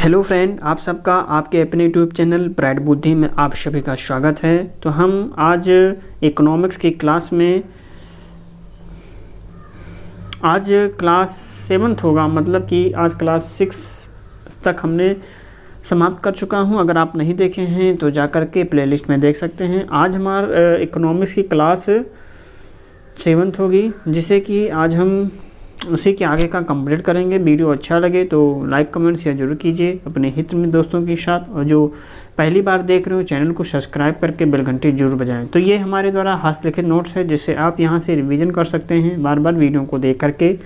Hello friend, आप सबका आपके अपने यूट्यूब चैनल ब्राइट बुद्धि में आप सभी का स्वागत है। तो हम आज इकोनॉमिक्स की क्लास में आज क्लास 7th होगा, मतलब कि आज क्लास 6 तक हमने समाप्त कर चुका हूं। अगर आप नहीं देखे हैं तो जाकर के प्लेलिस्ट में देख सकते हैं। आज हमारा इकोनॉमिक्स की क्लास 7th होगी, जिसे कि आज हम उसी के आगे का कंप्लीट करेंगे। वीडियो अच्छा लगे तो लाइक कमेंट शेयर जरूर कीजिए अपने हित में दोस्तों के साथ, और जो पहली बार देख रहे हो चैनल को सब्सक्राइब करके बेल घंटी जरूर बजाएं। तो ये हमारे द्वारा हस्तलिखित नोट्स है, जिससे आप यहां से रिवीजन कर सकते हैं बार बार वीडियो को देख करके।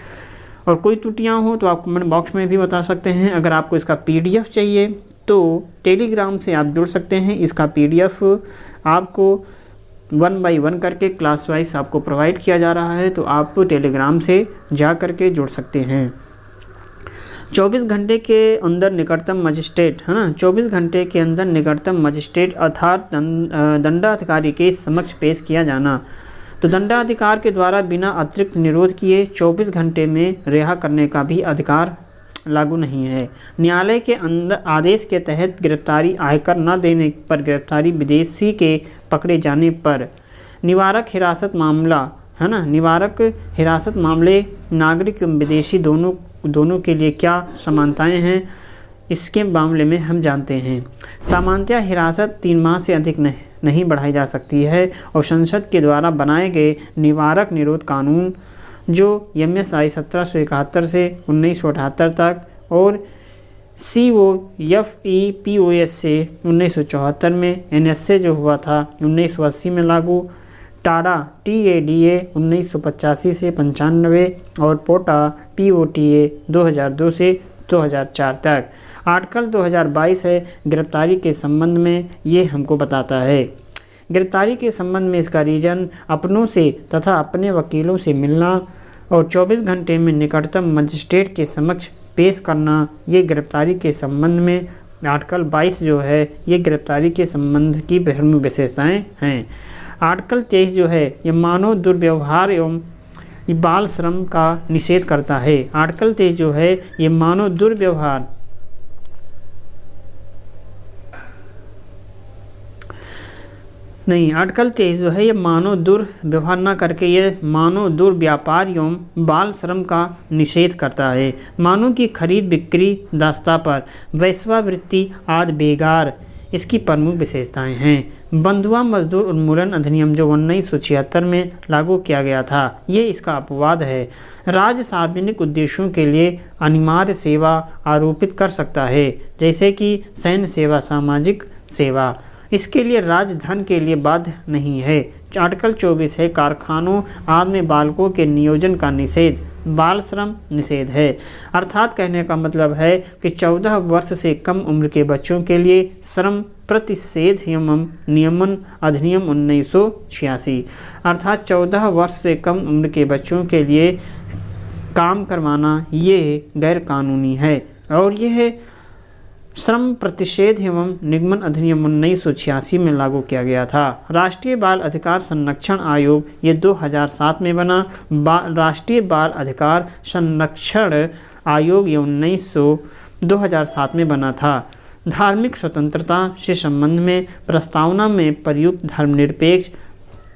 और कोई त्रुटियाँ हो तो आप कमेंट बॉक्स में भी बता सकते हैं। अगर आपको इसका PDF चाहिए तो टेलीग्राम से आप जुड़ सकते हैं। इसका PDF आपको 1 by 1 करके क्लास वाइज आपको प्रोवाइड किया जा रहा है, तो आप टेलीग्राम से जा करके जुड़ सकते हैं। 24 घंटे के अंदर निकटतम मजिस्ट्रेट, है ना, 24 घंटे के अंदर निकटतम मजिस्ट्रेट अर्थात दंडाधिकारी के समक्ष पेश किया जाना। तो दंडाधिकार के द्वारा बिना अतिरिक्त निरोध किए 24 घंटे में रिहा करने का भी अधिकार लागू नहीं है। न्यायालय के अंदर आदेश के तहत गिरफ्तारी, आयकर न देने पर गिरफ्तारी, विदेशी के पकड़े जाने पर, निवारक हिरासत मामला, है ना, निवारक हिरासत मामले नागरिक एवं विदेशी दोनों के लिए क्या समानताएं हैं, इसके मामले में हम जानते हैं। सामान्यतः हिरासत 3 माह से अधिक नहीं बढ़ाई जा सकती है, और संसद के द्वारा बनाए गए निवारक निरोध कानून जो MSI 1771 से 1978 तक और COFEPOS से 1974 में, NSA जो हुआ था 1980 में लागू, TADA 1985 से 95 और POTA 2002 से 2004 तक। आर्टिकल 2022 है गिरफ्तारी के संबंध में, ये हमको बताता है। गिरफ्तारी के संबंध में इसका रीजन अपनों से तथा अपने वकीलों से मिलना और 24 घंटे में निकटतम मजिस्ट्रेट के समक्ष पेश करना, ये गिरफ्तारी के संबंध में आर्टिकल 22 जो है ये गिरफ्तारी के संबंध की प्रमुख विशेषताएं हैं। आर्टिकल 23 जो है ये मानव दुर्व्यवहार एवं बाल श्रम का निषेध करता है। आर्टिकल 23 जो है ये मानव दुर्व्यवहार नहीं, आर्टिकल 23 जो है ये मानव दुर्व्यवहार न करके ये मानव दुर्व्यापार एवं बाल श्रम का निषेध करता है। मानव की खरीद बिक्री, दास्ता पर वैश्यावृत्ति आदि बेगार इसकी प्रमुख विशेषताएं हैं। बंधुआ मजदूर उन्मूलन अधिनियम जो 1976 में लागू किया गया था, ये इसका अपवाद है। राज्य सार्वजनिक उद्देश्यों के लिए अनिवार्य सेवा आरोपित कर सकता है, जैसे कि सैन्य सेवा, सामाजिक सेवा। इसके लिए राज्य धन के लिए बाध्य नहीं है। आर्टिकल 24 है कारखानों आदि में बालकों के नियोजन का निषेध, बाल श्रम निषेध है। अर्थात कहने का मतलब है कि 14 वर्ष से कम उम्र के बच्चों के लिए श्रम प्रतिषेध एवं नियमन अधिनियम 1986, अर्थात 14 वर्ष से कम उम्र के बच्चों के लिए काम करवाना ये गैर कानूनी है। और यह श्रम प्रतिषेध एवं निगमन अधिनियम 1986 में लागू किया गया था। राष्ट्रीय बाल अधिकार संरक्षण आयोग ये 2007 में बना। राष्ट्रीय बाल अधिकार संरक्षण आयोग ये 2007 में बना था। धार्मिक स्वतंत्रता से संबंध में प्रस्तावना में प्रयुक्त धर्मनिरपेक्ष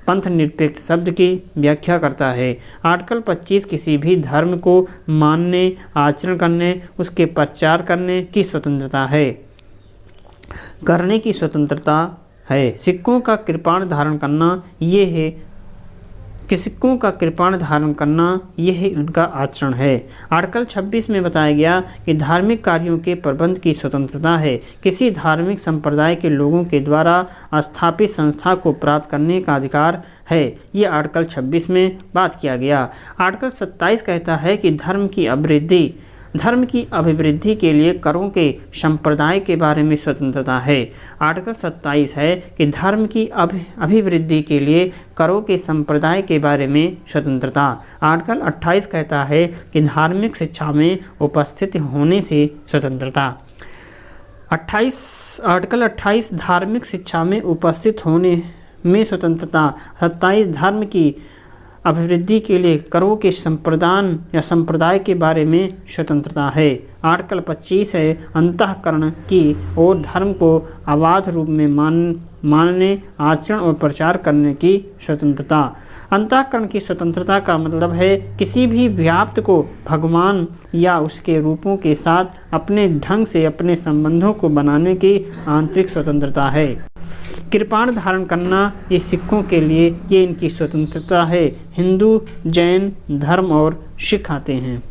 पंथ निरपेक्ष शब्द की व्याख्या करता है। आर्टिकल 25 किसी भी धर्म को मानने, आचरण करने, उसके प्रचार करने की स्वतंत्रता है, करने की स्वतंत्रता है। सिक्कों का कृपाण धारण करना ये है, सिक्कों का कृपाण धारण करना यह उनका आचरण है। आर्टिकल 26 में बताया गया कि धार्मिक कार्यों के प्रबंध की स्वतंत्रता है, किसी धार्मिक संप्रदाय के लोगों के द्वारा स्थापित संस्था को प्राप्त करने का अधिकार है। ये आर्टिकल 26 में बात किया गया। आर्टिकल 27 कहता है कि धर्म की अभिवृद्धि के लिए करों के संप्रदाय के बारे में स्वतंत्रता है। आर्टिकल 27 है कि धर्म की अभिवृद्धि के लिए करों के संप्रदाय के बारे में स्वतंत्रता। आर्टिकल 28 कहता है कि धार्मिक शिक्षा में उपस्थित होने से स्वतंत्रता। आर्टिकल 28 धार्मिक शिक्षा में उपस्थित होने में स्वतंत्रता। 27 धर्म की अभिवृद्धि के लिए करों के संप्रदान या संप्रदाय के बारे में स्वतंत्रता है। आर्टिकल 25 है अंतःकरण की ओर धर्म को अबाध रूप में मानने, आचरण और प्रचार करने की स्वतंत्रता। अंतःकरण की स्वतंत्रता का मतलब है किसी भी व्याप्त को भगवान या उसके रूपों के साथ अपने ढंग से अपने संबंधों को बनाने की आंतरिक स्वतंत्रता है। कृपाण धारण करना ये सिखों के लिए ये इनकी स्वतंत्रता है। हिंदू, जैन धर्म और सिख आते हैं।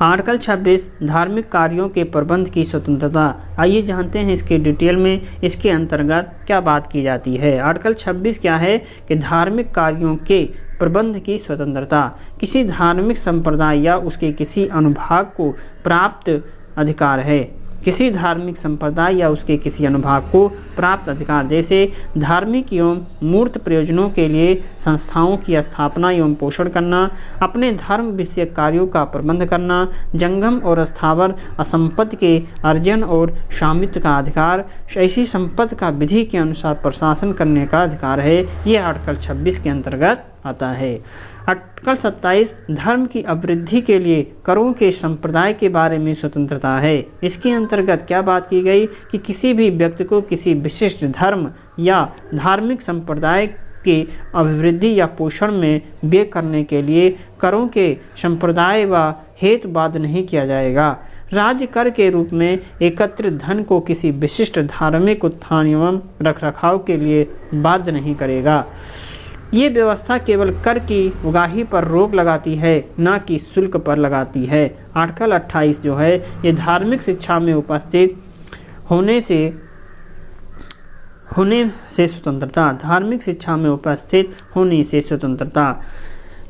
आर्टिकल 26 धार्मिक कार्यों के प्रबंध की स्वतंत्रता। आइए जानते हैं इसके डिटेल में इसके अंतर्गत क्या बात की जाती है। आर्टिकल 26 क्या है कि धार्मिक कार्यों के प्रबंध की स्वतंत्रता। किसी धार्मिक संप्रदाय या उसके किसी अनुभाग को प्राप्त अधिकार है। किसी धार्मिक संप्रदाय या उसके किसी अनुभाग को प्राप्त अधिकार, जैसे धार्मिक एवं मूर्त प्रयोजनों के लिए संस्थाओं की स्थापना एवं पोषण करना, अपने धर्म विषयक कार्यों का प्रबंध करना, जंगम और स्थावर संपत्ति के अर्जन और स्वामित्व का अधिकार, ऐसी संपत्ति का विधि के अनुसार प्रशासन करने का अधिकार है। ये आर्टिकल 26 के अंतर्गत आता है। आर्टिकल 27 धर्म की अभिवृद्धि के लिए करों के संप्रदाय के बारे में स्वतंत्रता है। इसके अंतर्गत क्या बात की गई कि किसी भी व्यक्ति को किसी विशिष्ट धर्म या धार्मिक संप्रदाय के अभिवृद्धि या पोषण में व्यय करने के लिए करों के संप्रदाय व हेतु बाध्य नहीं किया जाएगा। राज्य कर के रूप में एकत्रित धन को किसी विशिष्ट धार्मिक उत्थान एवं रखरखाव के लिए बाध्य नहीं करेगा। ये व्यवस्था केवल कर की उगाही पर रोक लगाती है, न कि शुल्क पर लगाती है। आर्टिकल 28 जो है ये धार्मिक शिक्षा में उपस्थित होने से स्वतंत्रता। धार्मिक शिक्षा में उपस्थित होने से स्वतंत्रता।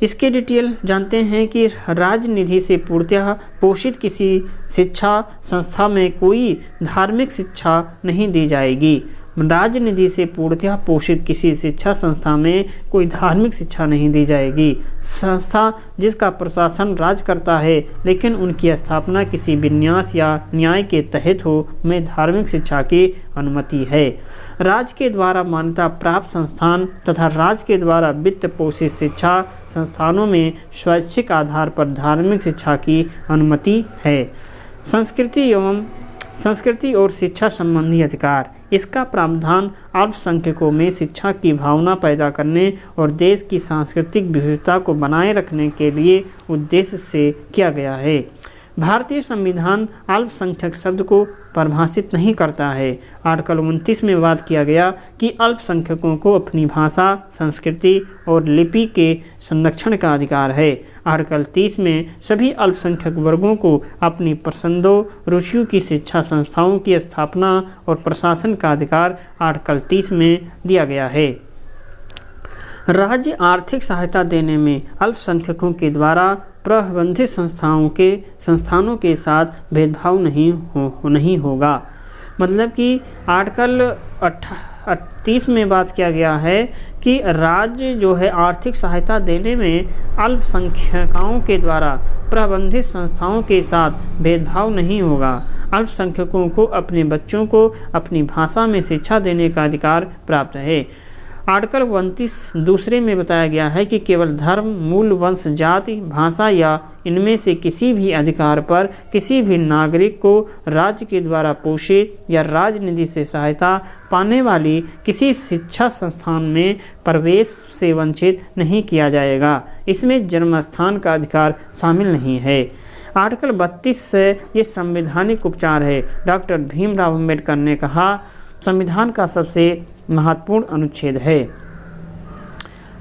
इसके डिटेल जानते हैं कि राज्य निधि से पूर्णतः पोषित किसी शिक्षा संस्था में कोई धार्मिक शिक्षा नहीं दी जाएगी। राज्य निधि से पूर्णतः पोषित किसी शिक्षा संस्था में कोई धार्मिक शिक्षा नहीं दी जाएगी। संस्था जिसका प्रशासन राज्य करता है लेकिन उनकी स्थापना किसी विन्यास या न्याय के तहत हो में धार्मिक शिक्षा की अनुमति है। राज्य के द्वारा मान्यता प्राप्त संस्थान तथा राज्य के द्वारा वित्त पोषित शिक्षा संस्थानों में स्वैच्छिक आधार पर धार्मिक शिक्षा की अनुमति है। संस्कृति और शिक्षा संबंधी अधिकार। इसका प्रावधान अल्पसंख्यकों में शिक्षा की भावना पैदा करने और देश की सांस्कृतिक विविधता को बनाए रखने के लिए उद्देश्य से किया गया है। भारतीय संविधान अल्पसंख्यक शब्द को परिभाषित नहीं करता है। आर्टिकल 29 में बात किया गया कि अल्पसंख्यकों को अपनी भाषा, संस्कृति और लिपि के संरक्षण का अधिकार है। आर्टिकल 30 में सभी अल्पसंख्यक वर्गों को अपनी पसंदों, रुचियों की शिक्षा संस्थाओं की स्थापना और प्रशासन का अधिकार आर्टिकल 30 में दिया गया है। राज्य आर्थिक सहायता देने में अल्पसंख्यकों के द्वारा प्रबंधित संस्थानों के साथ भेदभाव नहीं होगा। मतलब कि आर्टिकल 30 में बात किया गया है कि राज्य जो है आर्थिक सहायता देने में अल्पसंख्यकों के द्वारा प्रबंधित संस्थाओं के साथ भेदभाव नहीं होगा। अल्पसंख्यकों को अपने बच्चों को अपनी भाषा में शिक्षा देने का अधिकार प्राप्त है। आर्टिकल 29 दूसरे में बताया गया है कि केवल धर्म, मूल, वंश, जाति, भाषा या इनमें से किसी भी अधिकार पर किसी भी नागरिक को राज्य के द्वारा पोषित या राजनीति से सहायता पाने वाली किसी शिक्षा संस्थान में प्रवेश से वंचित नहीं किया जाएगा। इसमें जन्मस्थान का अधिकार शामिल नहीं है। आर्टिकल 32 से ये संवैधानिक उपचार है। डॉक्टर भीमराव अम्बेडकर ने कहा संविधान का सबसे महत्वपूर्ण अनुच्छेद है।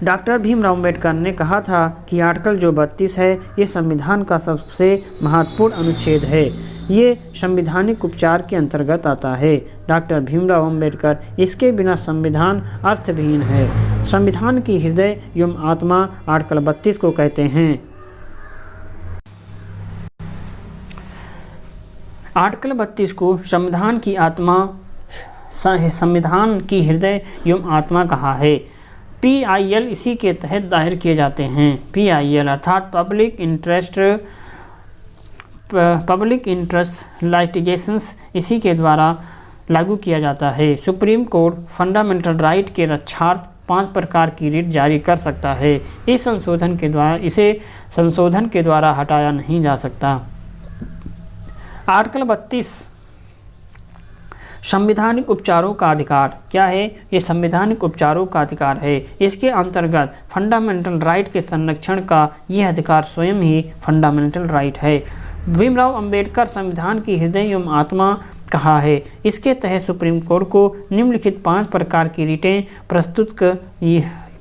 डॉक्टर भीमराव अम्बेडकर ने कहा था कि आर्टिकल जो 32 है ये संविधान का सबसे महत्वपूर्ण अनुच्छेद है। ये संवैधानिक उपचार के अंतर्गत आता है। डॉक्टर भीमराव अम्बेडकर, इसके बिना संविधान अर्थहीन है। संविधान की हृदय एवं आत्मा आर्टिकल 32 को कहते हैं। आर्टिकल 32 को संविधान की आत्मा, संविधान की हृदय एवं आत्मा कहा है। PIL इसी के तहत दायर किए जाते हैं। PIL अर्थात पब्लिक इंटरेस्ट लिटिगेशंस इसी के द्वारा लागू किया जाता है। सुप्रीम कोर्ट फंडामेंटल राइट के रक्षार्थ 5 प्रकार की रीट जारी कर सकता है। इसे संशोधन के द्वारा हटाया नहीं जा सकता। आर्टिकल 32 संवैधानिक उपचारों का अधिकार क्या है? ये संवैधानिक उपचारों का अधिकार है। इसके अंतर्गत फंडामेंटल राइट के संरक्षण का यह अधिकार स्वयं ही फंडामेंटल राइट है। भीमराव अंबेडकर संविधान की हृदय एवं आत्मा कहा है। इसके तहत सुप्रीम कोर्ट को निम्नलिखित 5 प्रकार की रिटें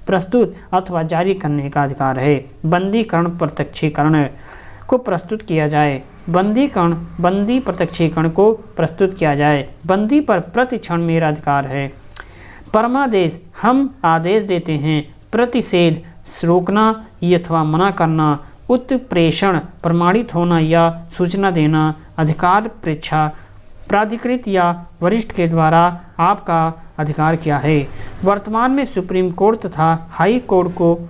प्रस्तुत अथवा जारी करने का अधिकार है। बंदीकरण प्रत्यक्षीकरण को प्रस्तुत किया जाए। बंदी प्रत्यक्षीकरण को प्रस्तुत किया जाए। बंदी पर प्रति क्षण मेरा अधिकार है। परमादेश हम आदेश देते हैं। प्रतिषेध रोकना अथवा मना करना। उत्प्रेषण प्रमाणित होना या सूचना देना। अधिकार परीक्षा प्राधिकृत या वरिष्ठ के द्वारा आपका अधिकार क्या है? वर्तमान में सुप्रीम कोर्ट तथा हाई कोर्ट को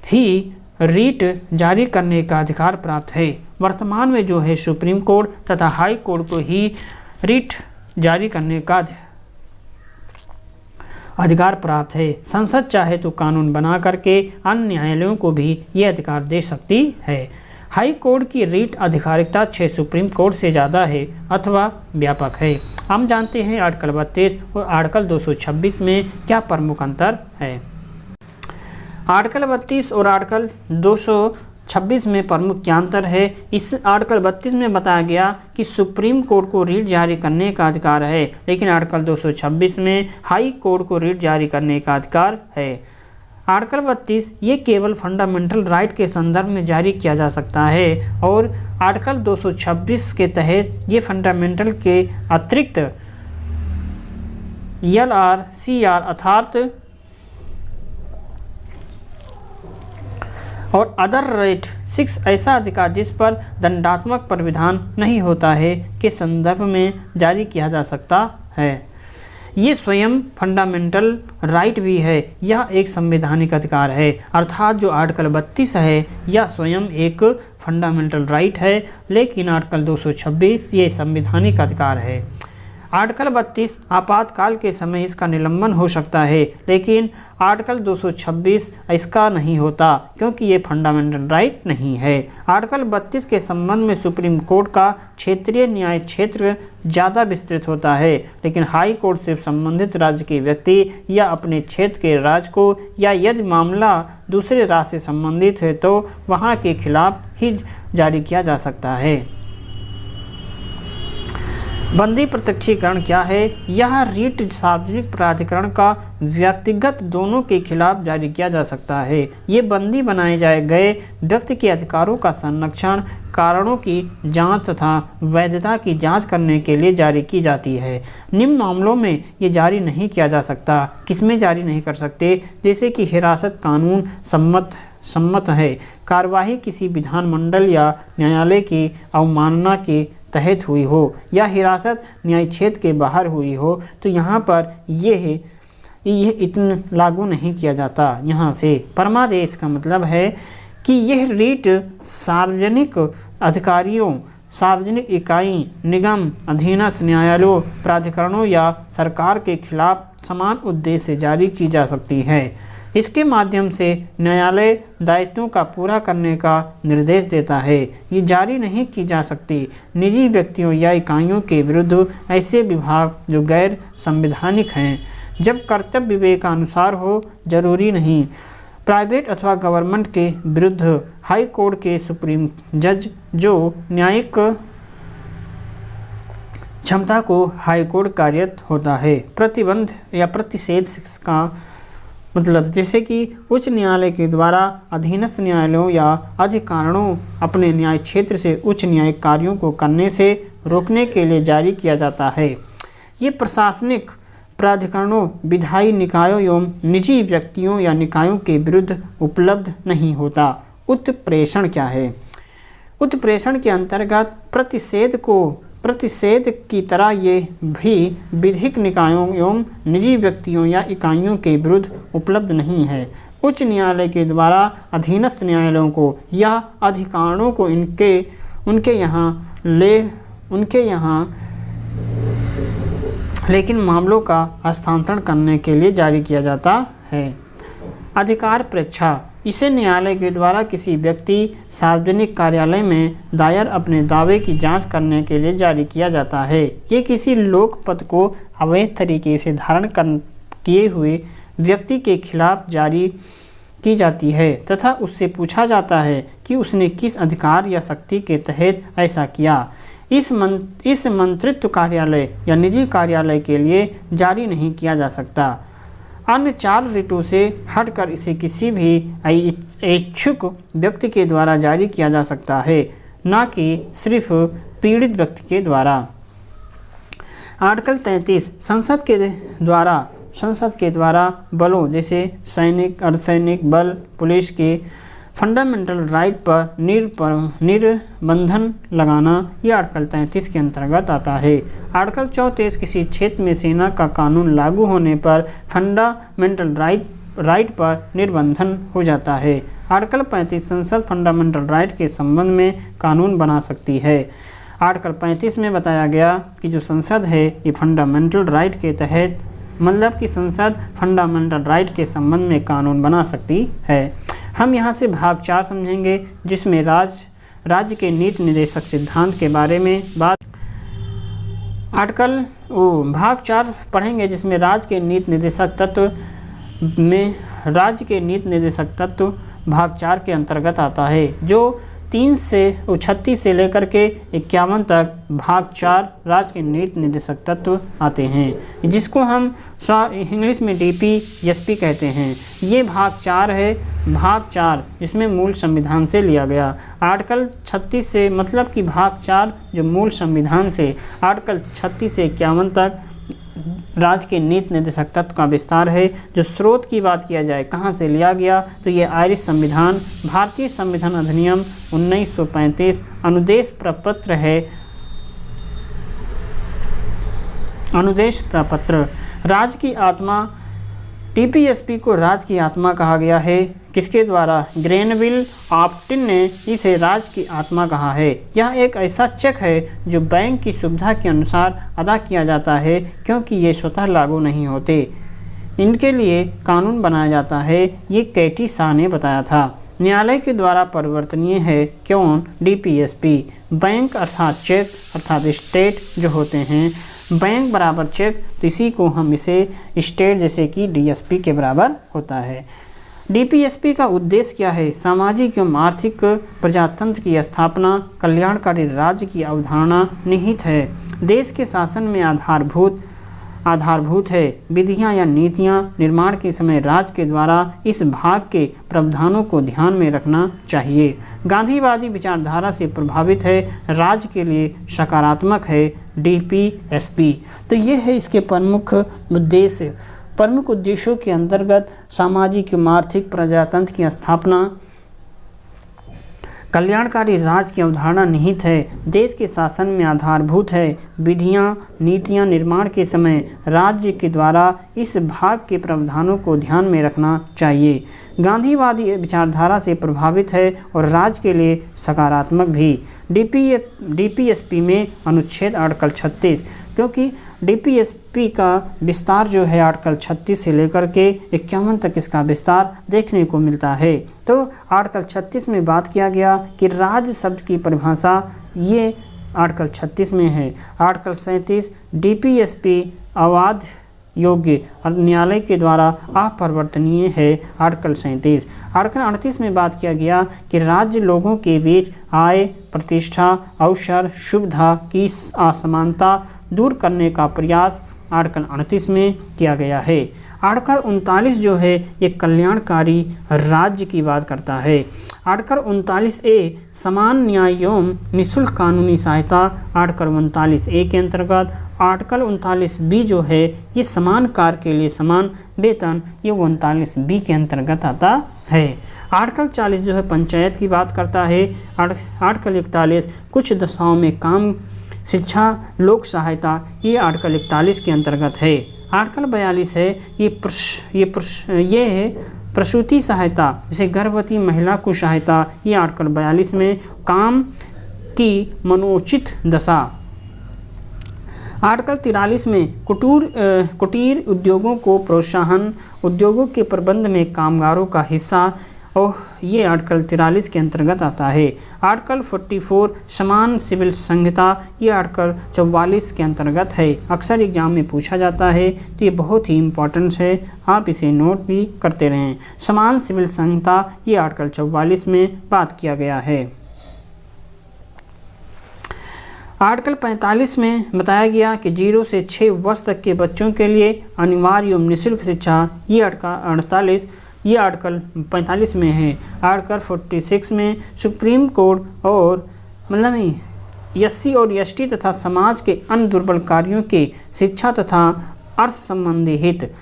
ही रीट जारी करने का अधिकार प्राप्त है। वर्तमान में जो है सुप्रीम कोर्ट तथा हाई कोर्ट को ही रीट जारी करने का अधिकार प्राप्त है। संसद चाहे तो कानून बना करके अन्य न्यायालयों को भी ये अधिकार दे सकती है। हाई कोर्ट की रीट आधिकारिकता 6 सुप्रीम कोर्ट से ज़्यादा है अथवा व्यापक है। हम जानते हैं आर्टिकल 32 और आर्टिकल 226 में क्या प्रमुख अंतर है। आर्टिकल 32 और आर्टिकल 226 में प्रमुख क्या अंतर है? इस आर्टिकल 32 में बताया गया कि सुप्रीम कोर्ट को रीट जारी करने का अधिकार है, लेकिन आर्टिकल 226 में हाई कोर्ट को रीट जारी करने का अधिकार है। आर्टिकल 32 ये केवल फंडामेंटल राइट के संदर्भ में जारी किया जा सकता है और आर्टिकल 226 के तहत ये फंडामेंटल के अतिरिक्त LRCR अर्थात और अदर राइट 6 ऐसा अधिकार जिस पर दंडात्मक प्राविधान नहीं होता है के संदर्भ में जारी किया जा सकता है। ये स्वयं फंडामेंटल राइट भी है। यह एक संवैधानिक अधिकार है, अर्थात जो आर्टिकल 32 है यह स्वयं एक फंडामेंटल राइट है, लेकिन आर्टिकल 226 ये संवैधानिक अधिकार है। आर्टिकल 32 आपातकाल के समय इसका निलंबन हो सकता है, लेकिन आर्टिकल 226 इसका नहीं होता क्योंकि ये फंडामेंटल राइट नहीं है। आर्टिकल 32 के संबंध में सुप्रीम कोर्ट का क्षेत्रीय न्याय क्षेत्र ज़्यादा विस्तृत होता है, लेकिन हाई कोर्ट से संबंधित राज्य के व्यक्ति या अपने क्षेत्र के राज्य को या यदि मामला दूसरे राज्य से संबंधित है तो वहाँ के खिलाफ ही जारी किया जा सकता है। बंदी प्रत्यक्षीकरण क्या है? यह रीट सार्वजनिक प्राधिकरण का व्यक्तिगत दोनों के खिलाफ जारी किया जा सकता है। ये बंदी बनाए गए व्यक्ति के अधिकारों का संरक्षण, कारणों की जांच तथा वैधता की जांच करने के लिए जारी की जाती है। निम्न मामलों में ये जारी नहीं किया जा सकता। किसमें जारी नहीं कर सकते? जैसे कि हिरासत कानून सम्मत है, कार्यवाही किसी विधानमंडल या न्यायालय की अवमानना के तहत हुई हो या हिरासत न्याय क्षेत्र के बाहर हुई हो, तो यहाँ पर यह इतना लागू नहीं किया जाता। यहाँ से परमादेश का मतलब है कि यह रीट सार्वजनिक अधिकारियों, सार्वजनिक इकाई, निगम, अधीनस्थ न्यायालयों, प्राधिकरणों या सरकार के खिलाफ समान उद्देश्य से जारी की जा सकती है। इसके माध्यम से न्यायालय दायित्वों का पूरा करने का निर्देश देता है। ये जारी नहीं की जा सकती निजी व्यक्तियों या इकाइयों के विरुद्ध ऐसे विभाग जो गैर संवैधानिक हैं, जब कर्तव्य विवेकानुसार हो, जरूरी नहीं। प्राइवेट अथवा गवर्नमेंट के विरुद्ध हाई कोर्ट के सुप्रीम जज जो न्यायिक क्षमता को हाई कोर्ट कार्यरत होता है। प्रतिबंध या प्रतिषेध का मतलब जैसे कि उच्च न्यायालय के द्वारा अधीनस्थ न्यायालयों या अधिकारियों अपने न्याय क्षेत्र से उच्च न्यायिक कार्यों को करने से रोकने के लिए जारी किया जाता है। ये प्रशासनिक प्राधिकरणों, विधायी निकायों एवं निजी व्यक्तियों या निकायों के विरुद्ध उपलब्ध नहीं होता। उत्प्रेषण क्या है? उत्प्रेषण के अंतर्गत प्रतिषेध की तरह ये भी विधिक निकायों एवं निजी व्यक्तियों या इकाइयों के विरुद्ध उपलब्ध नहीं है। उच्च न्यायालय के द्वारा अधीनस्थ न्यायालयों को या अधिकारियों को उनके यहाँ लेकिन मामलों का हस्तांतरण करने के लिए जारी किया जाता है। अधिकार परीक्षा, इसे न्यायालय के द्वारा किसी व्यक्ति सार्वजनिक कार्यालय में दायर अपने दावे की जांच करने के लिए जारी किया जाता है। ये किसी लोक पद को अवैध तरीके से धारण किए हुए व्यक्ति के खिलाफ जारी की जाती है तथा उससे पूछा जाता है कि उसने किस अधिकार या शक्ति के तहत ऐसा किया। इस मंत्रित्व कार्यालय या निजी कार्यालय के लिए जारी नहीं किया जा सकता। अन्य 4 रिटों से हटकर इसे किसी भी इच्छुक व्यक्ति के द्वारा जारी किया जा सकता है, न कि सिर्फ पीड़ित व्यक्ति के द्वारा। आर्टिकल 33 संसद के द्वारा बलों जैसे सैनिक, अर्धसैनिक बल, पुलिस के फंडामेंटल राइट पर निर्बंधन लगाना, यह आर्टिकल 33 के अंतर्गत आता है। आर्टिकल 34 किसी क्षेत्र में सेना का कानून लागू होने पर फंडामेंटल राइट पर निर्बंधन हो जाता है। आर्टिकल 35 संसद फंडामेंटल राइट के संबंध में कानून बना सकती है। आर्टिकल 35 में बताया गया कि जो संसद है ये फंडामेंटल राइट के तहत, मतलब कि संसद फंडामेंटल राइट के संबंध में कानून बना सकती है। हम यहाँ से भाग 4 समझेंगे, जिसमें राज्य के नीति निर्देशक सिद्धांत के बारे में बात। भाग 4 पढ़ेंगे, जिसमें राज्य के नीति निर्देशक तत्व भाग 4 के अंतर्गत आता है, जो 36 से लेकर के 51 तक भाग 4 राज्य के नीति निर्देशक तत्व आते हैं, जिसको हम इंग्लिश में DPSP कहते हैं। ये भाग 4 है। भाग 4 इसमें मूल संविधान से लिया गया। आर्टिकल 36 से, मतलब कि भाग 4 जो मूल संविधान से आर्टिकल 36 से 51 तक राज्य के नीति निर्देशक तत्व का विस्तार है। जो स्रोत की बात किया जाए कहाँ से लिया गया, तो ये आयरिश संविधान, भारतीय संविधान अधिनियम 1935 अनुदेश प्रपत्र है। अनुदेश प्रपत्र राज्य की आत्मा, DPSP को राज्य की आत्मा कहा गया है। किसके द्वारा? ग्रेनविल ऑप्टिन ने इसे राज्य की आत्मा कहा है। यह एक ऐसा चेक है जो बैंक की सुविधा के अनुसार अदा किया जाता है, क्योंकि ये स्वतः लागू नहीं होते, इनके लिए कानून बनाया जाता है। ये कैटी शाह ने बताया था। न्यायालय के द्वारा परिवर्तनीय है। क्यों? DPSP बैंक अर्थात चेक अर्थात स्टेट जो होते हैं, बैंक बराबर चेक, तो इसी को हम इसे स्टेट जैसे कि DSP के बराबर होता है। DPSP का उद्देश्य क्या है? सामाजिक एवं आर्थिक प्रजातंत्र की स्थापना, कल्याणकारी राज्य की अवधारणा निहित है। देश के शासन में आधारभूत है। विधियां या नीतियां निर्माण के समय राज्य के द्वारा इस भाग के प्रावधानों को ध्यान में रखना चाहिए। गांधीवादी विचारधारा से प्रभावित है। राज्य के लिए सकारात्मक है। DPSP तो ये है इसके प्रमुख उद्देश्य। प्रमुख उद्देश्यों के अंतर्गत सामाजिक एवं आर्थिक प्रजातंत्र की स्थापना, कल्याणकारी राज्य की अवधारणा निहित है। देश के शासन में आधारभूत है। विधियां नीतियां निर्माण के समय राज्य के द्वारा इस भाग के प्रावधानों को ध्यान में रखना चाहिए। गांधीवादी विचारधारा से प्रभावित है और राज्य के लिए सकारात्मक भी। DPSP में अनुच्छेद आर्टिकल 36, क्योंकि DPSP का विस्तार जो है आर्टिकल 36 से लेकर के 51 तक इसका विस्तार देखने को मिलता है। तो आर्टिकल 36 में बात किया गया कि राज्य शब्द की परिभाषा ये आर्टिकल 36 में है। आर्टिकल 37 DPSP अवाध योग्य और न्यायालय के द्वारा अपरिवर्तनीय है। आर्टिकल 37। आर्टिकल 38 में बात किया गया कि राज्य लोगों के बीच आय, प्रतिष्ठा, अवसर, सुविधा की असमानता दूर करने का प्रयास आर्टिकल 38 में किया गया है। आर्टिकल 39 जो है ये कल्याणकारी राज्य की बात करता है। आर्टिकल 39A समान न्याय एवं निःशुल्क कानूनी सहायता आर्टिकल 39A के अंतर्गत। आर्टिकल 39B जो है ये समान कार्य के लिए समान वेतन, ये 39B के अंतर्गत आता है। आर्टिकल 40 जो है पंचायत की बात करता है। आर्टिकल 41 कुछ दशाओं में काम, शिक्षा, लोक सहायता, ये आर्टिकल 41 के अंतर्गत है। आर्टिकल 42 है ये है प्रसूति सहायता, जैसे गर्भवती महिला को सहायता, ये आर्टिकल 42 में काम की मनोचित दशा। आर्टिकल 43 में कुटीर उद्योगों को प्रोत्साहन, उद्योगों के प्रबंध में कामगारों का हिस्सा, और ये आर्टिकल 43 के अंतर्गत आता है। आर्टिकल 44 समान सिविल संहिता, ये आर्टिकल 44 के अंतर्गत है। अक्सर एग्जाम में पूछा जाता है, तो ये बहुत ही इम्पोर्टेंट है, आप इसे नोट भी करते रहें। समान सिविल संहिता, ये आर्टिकल 44 में बात किया गया है। आर्टिकल 45 में बताया गया कि 0 से 6 वर्ष तक के बच्चों के लिए अनिवार्य एवं निःशुल्क शिक्षा, ये आर्टिकल 45 में है। आर्टिकल 46 में सुप्रीम कोर्ट और SC और ST तथा समाज के अन्य दुर्बल कार्यों के शिक्षा तथा अर्थ संबंधी हित।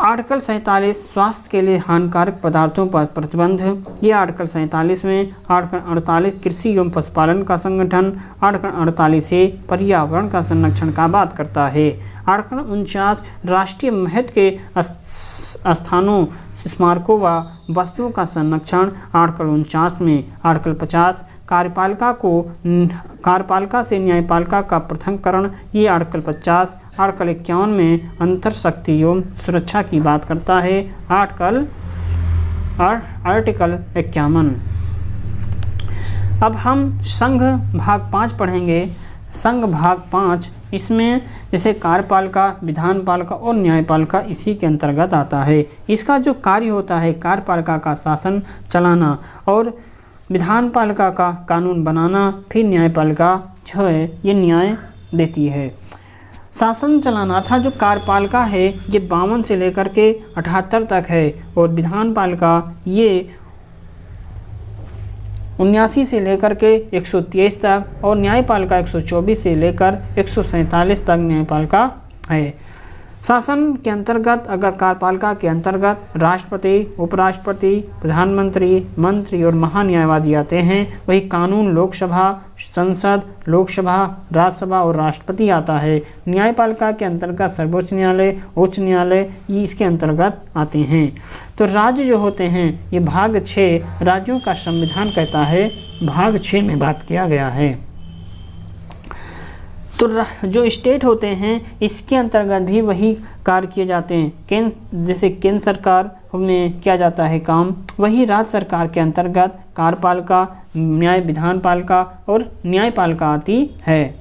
आर्टिकल 47 स्वास्थ्य के लिए हानिकारक पदार्थों पर प्रतिबंध, ये आर्टिकल 47 में। आर्टिकल 48 कृषि एवं पशुपालन का संगठन, आर्टिकल 48 से पर्यावरण का संरक्षण का बात करता है। आर्टिकल 49 राष्ट्रीय महत्व के स्थानों, स्मारकों व वस्तुओं का संरक्षण, आर्टिकल 49 में। आर्टिकल 50 कार्यपालिका से न्यायपालिका का पृथक्करण, ये आर्टिकल 50। आर्टिकल 51 में अंतर शक्ति एवं सुरक्षा की बात करता है। आर्टिकल 51। अब हम संघ भाग 5 पढ़ेंगे। संघ भाग 5, इसमें जैसे कार्यपालिका, विधानपालिका और न्यायपालिका इसी के अंतर्गत आता है। इसका जो कार्य होता है, कार्यपालिका का शासन चलाना और विधानपालिका का कानून बनाना, फिर न्यायपालिका जो है ये न्याय देती है। शासन चलाना था जो कार्यपालिका है ये 52 से लेकर के 78 तक है, और विधानपालिका ये 79 से लेकर के 123 तक, और न्यायपालिका 124 से लेकर 147 तक न्यायपालिका है। शासन के अंतर्गत अगर कार्यपालिका के अंतर्गत राष्ट्रपति, उपराष्ट्रपति, प्रधानमंत्री, मंत्री और महान्यायवादी आते हैं, वही कानून लोकसभा, संसद, लोकसभा, राज्यसभा और राष्ट्रपति आता है। न्यायपालिका के अंतर्गत सर्वोच्च न्यायालय, उच्च न्यायालय ये इसके अंतर्गत आते हैं। तो राज्य जो होते हैं ये भाग 6 राज्यों का संविधान कहता है, भाग 6 में बात किया गया है। तो जो स्टेट होते हैं इसके अंतर्गत भी वही कार्य किए जाते हैं। जैसे केंद्र सरकार में किया जाता है काम, वही राज्य सरकार के अंतर्गत कार्यपालिका, विधानपालिका और न्यायपालिका आती है।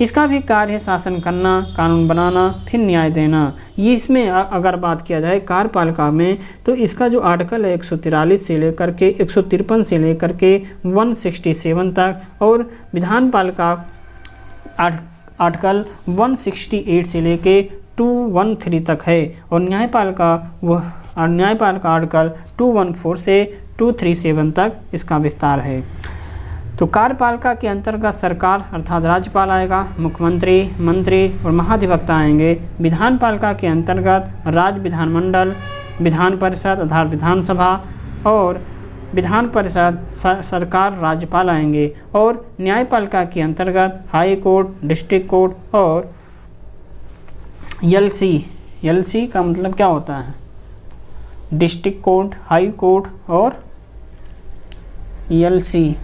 इसका भी कार्य है शासन करना, कानून बनाना, फिर न्याय देना। ये इसमें अगर बात किया जाए कार्यपालिका में, तो इसका जो आर्टिकल है 143 से लेकर के 153 से लेकर के 167 तक, और विधानपालिका आर्टिकल 168 से लेके 213 तक है, और न्यायपालिका आर्टिकल 214 से 237 तक इसका विस्तार है। तो कार्यपालिका के अंतर्गत सरकार अर्थात राज्यपाल आएगा, मुख्यमंत्री, मंत्री और महाधिवक्ता आएंगे। विधानपालिका के अंतर्गत राज्य विधानमंडल, विधान परिषद अर्थात विधानसभा, और विधान परिषद, सरकार, राज्यपाल आएंगे। और न्यायपालिका के अंतर्गत हाई कोर्ट, डिस्ट्रिक्ट कोर्ट और एलसी का मतलब क्या होता है, डिस्ट्रिक्ट कोर्ट, हाई कोर्ट और एलसी।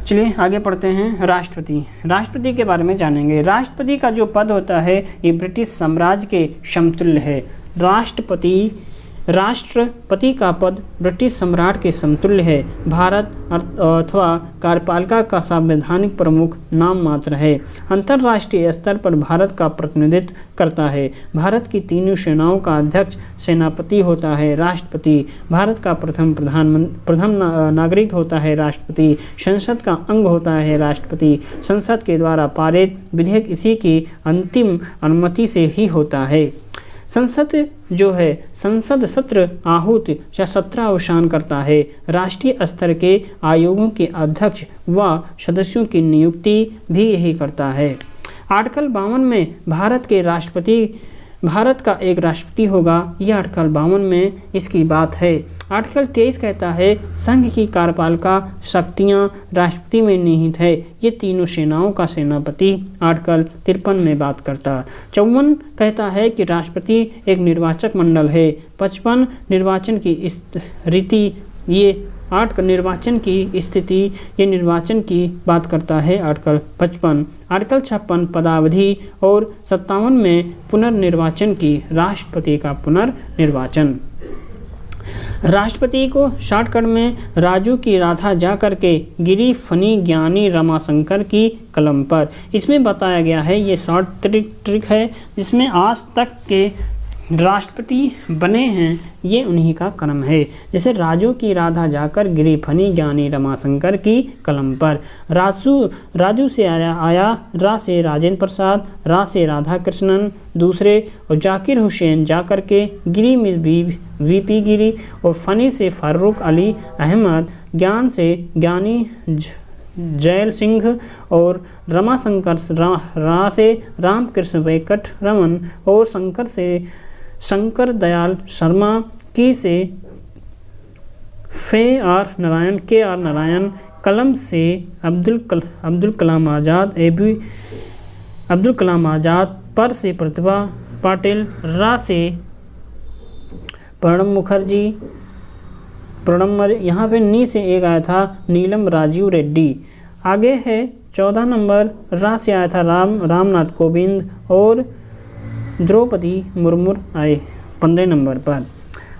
चलिए आगे पढ़ते हैं। राष्ट्रपति के बारे में जानेंगे। राष्ट्रपति का जो पद होता है ये ब्रिटिश साम्राज्य के समतुल्य है। राष्ट्रपति का पद ब्रिटिश सम्राट के समतुल्य है। भारत अथवा कार्यपालिका का संवैधानिक प्रमुख नाम मात्र है। अंतर्राष्ट्रीय स्तर पर भारत का प्रतिनिधित्व करता है। भारत की तीनों सेनाओं का अध्यक्ष सेनापति होता है। राष्ट्रपति भारत का प्रथम नागरिक होता है। राष्ट्रपति संसद का अंग होता है। राष्ट्रपति संसद के द्वारा पारित विधेयक इसी की अंतिम अनुमति से ही होता है। संसद जो है संसद सत्र आहूत या सत्रावसान करता है। राष्ट्रीय स्तर के आयोगों के अध्यक्ष व सदस्यों की नियुक्ति भी यही करता है। आर्टिकल 52 में भारत का एक राष्ट्रपति होगा। यह आर्टिकल 52 में इसकी बात है। आर्टिकल 23 कहता है संघ की कार्यपालिका शक्तियां राष्ट्रपति में निहित है। ये तीनों सेनाओं का सेनापति आर्टिकल 53 में बात करता। 54 कहता है कि राष्ट्रपति एक निर्वाचक मंडल है। 55 निर्वाचन की रीति ये आर्टिकल निर्वाचन की स्थिति, ये निर्वाचन की बात करता है। आर्टिकल 55, आर्टिकल 56 पदावधि और 57 में पुनर्निर्वाचन की, राष्ट्रपति का पुनर्निर्वाचन। राष्ट्रपति को शॉर्टकट में राजू की राधा जा करके गिरी फनी ज्ञानी रमाशंकर की कलम पर। इसमें बताया गया है, ये शॉर्ट ट्रिक है जिसमें आज तक के राष्ट्रपति बने हैं ये उन्हीं का कलम है। जैसे राजू की राधा जाकर गिरी फनी ज्ञानी रमाशंकर की कलम पर। राजू से आया रा से राजेंद्र प्रसाद, रा से राधा कृष्णन दूसरे, और जाकिर हुसैन जाकर के, गिरी में वीपी गिरी, और फनी से फारूक अली अहमद, ज्ञान से ज्ञानी जैल सिंह, और रमाशंकर रा से रामकृष्ण वेंकट रमन, और शंकर से शंकर दयाल शर्मा, की से के आर नारायण, कलम से अब्दुल कलाम आज़ाद, पर से प्रतिभा पाटिल, रा से प्रणब मुखर्जी, यहाँ पे नी से एक आया था नीलम राजीव रेड्डी। आगे है 14 नंबर, रा से आया था रामनाथ कोविंद, और द्रौपदी मुर्मू आए 15 नंबर पर।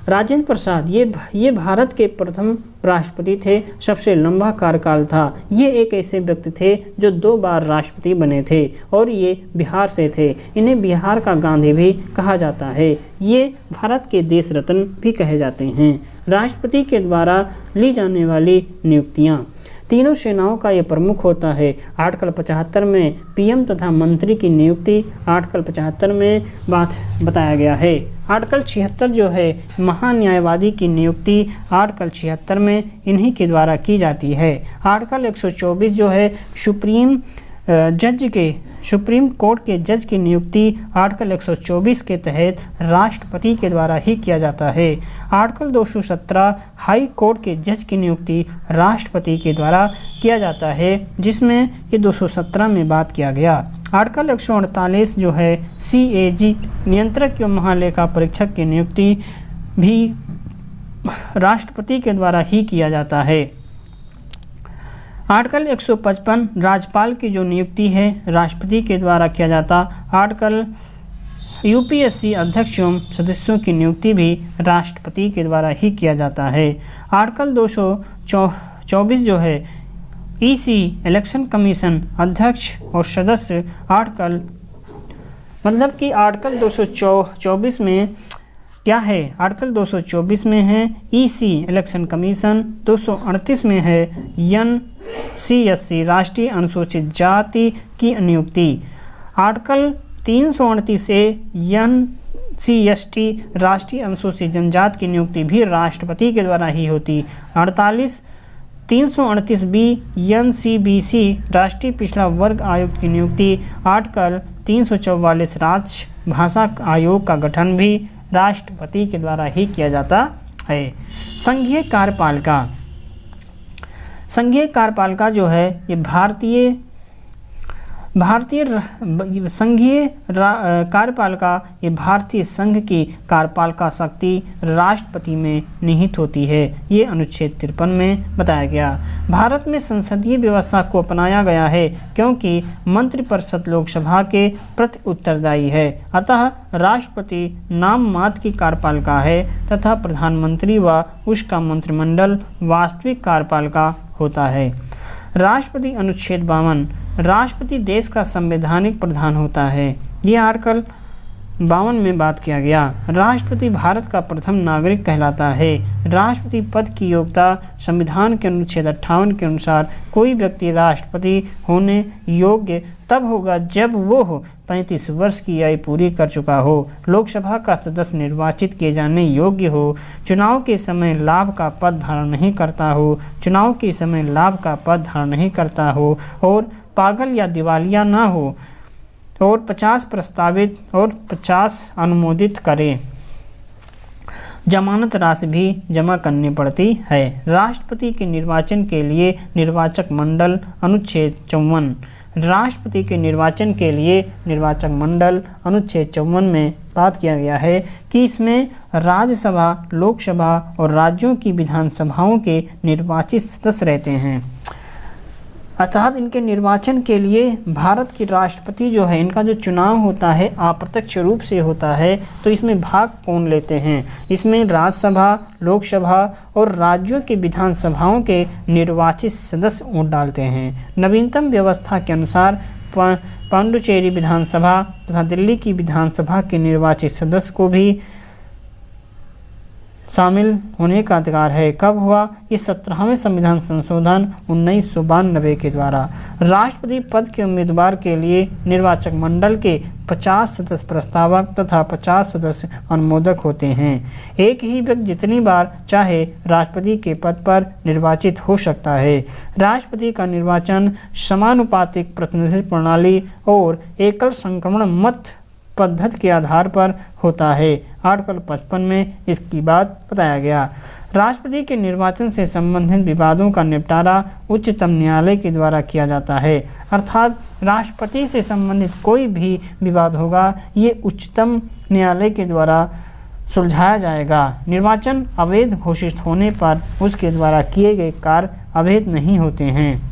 राजेंद्र प्रसाद ये भारत के प्रथम राष्ट्रपति थे, सबसे लंबा कार्यकाल था। ये एक ऐसे व्यक्ति थे जो 2 बार राष्ट्रपति बने थे, और ये बिहार से थे। इन्हें बिहार का गांधी भी कहा जाता है। ये भारत के देश रत्न भी कहे जाते हैं। राष्ट्रपति के द्वारा ली जाने वाली नियुक्तियाँ, तीनों सेनाओं का ये प्रमुख होता है। आर्टिकल 75 में पीएम तथा मंत्री की नियुक्ति आर्टिकल 75 में बताया गया है। आर्टिकल 76 जो है महान्यायवादी की नियुक्ति आर्टिकल 76 में इन्हीं के द्वारा की जाती है। आर्टिकल 124 जो है सुप्रीम कोर्ट के जज की नियुक्ति आर्टिकल 124 के तहत राष्ट्रपति के द्वारा ही किया जाता है। आर्टिकल 217 हाई कोर्ट के जज की नियुक्ति राष्ट्रपति के द्वारा किया जाता है, जिसमें ये 217 में बात किया गया। आर्टिकल 148 जो है CAG नियंत्रक एवं महालेखा परीक्षक की नियुक्ति भी राष्ट्रपति के द्वारा ही किया जाता है। आर्टिकल 155 राज्यपाल की जो नियुक्ति है राष्ट्रपति के द्वारा किया जाता। आर्टिकल UPSC अध्यक्ष एवं सदस्यों की नियुक्ति भी राष्ट्रपति के द्वारा ही किया जाता है। आर्टिकल 224 जो है EC इलेक्शन कमीशन अध्यक्ष और सदस्य आर्टिकल 224 में क्या है, आर्टिकल 224 में है EC इलेक्शन कमीशन, 238 में है NCSC राष्ट्रीय अनुसूचित जाति की नियुक्ति। आर्टिकल 338 से NCST राष्ट्रीय अनुसूचित जनजाति की नियुक्ति भी राष्ट्रपति के द्वारा ही होती। 338B NCBC राष्ट्रीय पिछड़ा वर्ग आयोग की नियुक्ति। आर्टिकल 344 राजभाषा आयोग का गठन भी राष्ट्रपति के द्वारा ही किया जाता है। संघीय कार्यपालिका जो है ये भारतीय संघीय कार्यपालिका ये भारतीय संघ की कार्यपालिका शक्ति राष्ट्रपति में निहित होती है। ये अनुच्छेद 53 में बताया गया। भारत में संसदीय व्यवस्था को अपनाया गया है क्योंकि मंत्रिपरिषद लोकसभा के प्रति उत्तरदायी है, अतः राष्ट्रपति नाम मात्र की कार्यपालिका है तथा प्रधानमंत्री व उसका मंत्रिमंडल वास्तविक कार्यपालिका होता है। राष्ट्रपति अनुच्छेद 52 राष्ट्रपति देश का संवैधानिक प्रधान होता है। ये आर्टिकल 52 में बात किया गया। राष्ट्रपति भारत का प्रथम नागरिक कहलाता है। राष्ट्रपति पद की योग्यता संविधान के अनुच्छेद 58 के अनुसार कोई व्यक्ति राष्ट्रपति होने योग्य तब होगा जब वो 35 वर्ष की आयु पूरी कर चुका हो, लोकसभा का सदस्य निर्वाचित किए जाने योग्य हो, चुनाव के समय लाभ का पद धारण नहीं करता हो और पागल या दिवालिया ना हो और 50 प्रस्तावित और 50 अनुमोदित करे। जमानत राशि भी जमा करनी पड़ती है। राष्ट्रपति के निर्वाचन के लिए निर्वाचक मंडल अनुच्छेद 54 राष्ट्रपति के निर्वाचन के लिए निर्वाचक मंडल अनुच्छेद 54 में बात किया गया है कि इसमें राज्यसभा, लोकसभा और राज्यों की विधानसभाओं के निर्वाचित सदस्य रहते हैं। अर्थात इनके निर्वाचन के लिए भारत की राष्ट्रपति जो है, इनका जो चुनाव होता है अप्रत्यक्ष रूप से होता है। तो इसमें भाग कौन लेते हैं? इसमें राज्यसभा, लोकसभा और राज्यों की विधानसभाओं के निर्वाचित सदस्य वोट डालते हैं। नवीनतम व्यवस्था के अनुसार पांडुचेरी विधानसभा तथा दिल्ली की विधानसभा के निर्वाचित सदस्य को भी शामिल होने का अधिकार है। कब हुआ? इस 17वें संविधान संशोधन 1992 के द्वारा। राष्ट्रपति पद के उम्मीदवार के लिए निर्वाचक मंडल के 50 सदस्य प्रस्तावक तथा 50 सदस्य अनुमोदक होते हैं। एक ही व्यक्ति जितनी बार चाहे राष्ट्रपति के पद पर निर्वाचित हो सकता है। राष्ट्रपति का निर्वाचन समानुपातिक प्रतिनिधित्व प्रणाली और एकल संक्रमण मत पद्धति के आधार पर होता है। आर्टिकल 55 में इसकी बात बताया गया। राष्ट्रपति के निर्वाचन से संबंधित विवादों का निपटारा उच्चतम न्यायालय के द्वारा किया जाता है। अर्थात राष्ट्रपति से संबंधित कोई भी विवाद होगा, ये उच्चतम न्यायालय के द्वारा सुलझाया जाएगा। निर्वाचन अवैध घोषित होने पर उसके द्वारा किए गए कार्य अवैध नहीं होते हैं।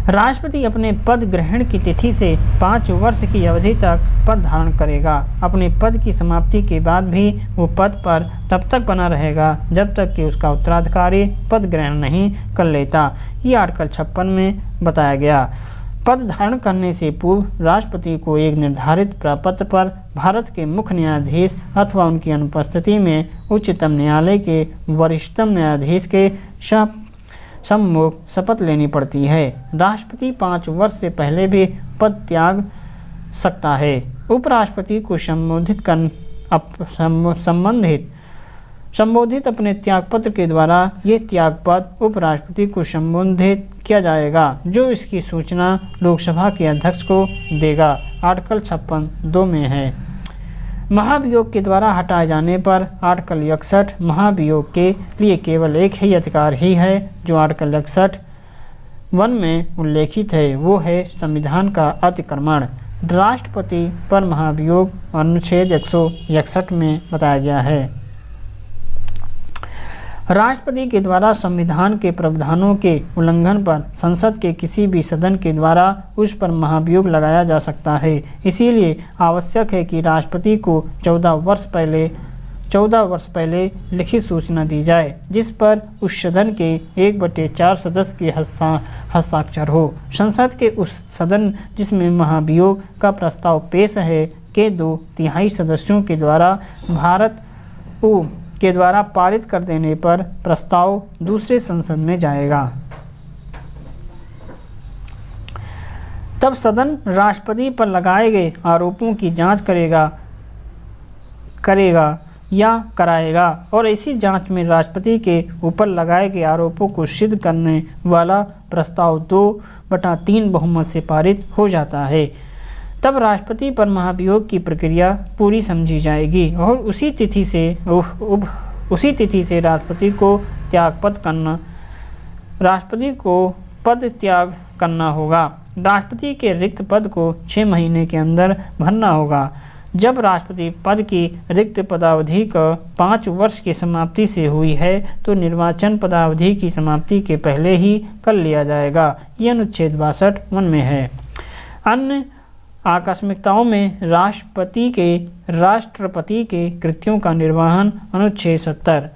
राष्ट्रपति अपने पद ग्रहण की तिथि से 5 वर्ष की अवधि तक पद धारण करेगा। अपने पद की समाप्ति के बाद भी वो पद पर तब तक बना रहेगा जब तक कि उसका उत्तराधिकारी पद ग्रहण नहीं कर लेता। ये आर्टिकल 56 में बताया गया। पद धारण करने से पूर्व राष्ट्रपति को एक निर्धारित प्रपत्र पर भारत के मुख्य न्यायाधीश अथवा उनकी अनुपस्थिति में उच्चतम न्यायालय के वरिष्ठतम न्यायाधीश के सम्मुख शपथ लेनी पड़ती है। राष्ट्रपति 5 वर्ष से पहले भी पद त्याग सकता है। उपराष्ट्रपति को संबोधित अपने त्यागपत्र के द्वारा ये त्यागपद उपराष्ट्रपति को संबोधित किया जाएगा, जो इसकी सूचना लोकसभा के अध्यक्ष को देगा। आर्टिकल 56(2) में है। महाभियोग के द्वारा हटाए जाने पर आर्टिकल 61 महाभियोग के लिए केवल एक ही अधिकार ही है, जो आर्टिकल 61(1) में उल्लेखित है, वो है संविधान का अतिक्रमण। राष्ट्रपति पर महाभियोग अनुच्छेद 161 में बताया गया है। राष्ट्रपति के द्वारा संविधान के प्रावधानों के उल्लंघन पर संसद के किसी भी सदन के द्वारा उस पर महाभियोग लगाया जा सकता है। इसीलिए आवश्यक है कि राष्ट्रपति को 14 वर्ष पहले लिखित सूचना दी जाए, जिस पर उस सदन के 1/4 सदस्य के हस्ताक्षर हो। संसद के उस सदन जिसमें महाभियोग का प्रस्ताव पेश है के 2/3 सदस्यों के द्वारा पारित कर देने पर प्रस्ताव दूसरे संसद में जाएगा। तब सदन राष्ट्रपति पर लगाए गए आरोपों की जांच कराएगा और इसी जांच में राष्ट्रपति के ऊपर लगाए गए आरोपों को सिद्ध करने वाला प्रस्ताव 2/3 बहुमत से पारित हो जाता है। तब राष्ट्रपति पर महाभियोग की प्रक्रिया पूरी समझी जाएगी और उसी तिथि से राष्ट्रपति को पद त्याग करना होगा। राष्ट्रपति के रिक्त पद को 6 महीने के अंदर भरना होगा। जब राष्ट्रपति पद की रिक्त पदावधि का 5 वर्ष की समाप्ति से हुई है, तो निर्वाचन पदावधि की समाप्ति के पहले ही कर लिया जाएगा। ये अनुच्छेद 62(1) में है। अन्य आकस्मिकताओं में राष्ट्रपति के कृत्यों का निर्वहन अनुच्छेद 70।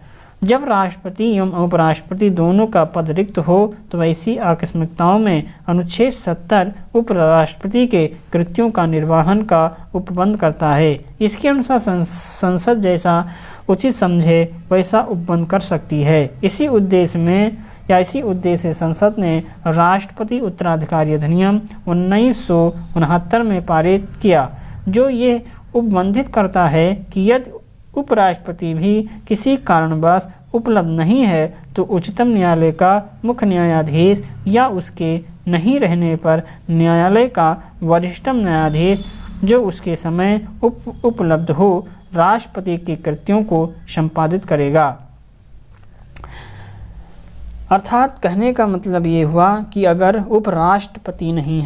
जब राष्ट्रपति एवं उपराष्ट्रपति दोनों का पद रिक्त हो, तो ऐसी आकस्मिकताओं में अनुच्छेद 70 उपराष्ट्रपति के कृत्यों का निर्वहन का उपबंध करता है। इसके अनुसार संसद जैसा उचित समझे वैसा उपबंध कर सकती है। इसी उद्देश्य से संसद ने राष्ट्रपति उत्तराधिकारी अधिनियम 1969 में पारित किया, जो ये उपबंधित करता है कि यदि उपराष्ट्रपति भी किसी कारणवश उपलब्ध नहीं है, तो उच्चतम न्यायालय का मुख्य न्यायाधीश या उसके नहीं रहने पर न्यायालय का वरिष्ठतम न्यायाधीश, जो उसके समय उपलब्ध हो, राष्ट्रपति के कृत्यों को संपादित करेगा। अर्थात कहने का मतलब ये हुआ कि अगर उपराष्ट्रपति नहीं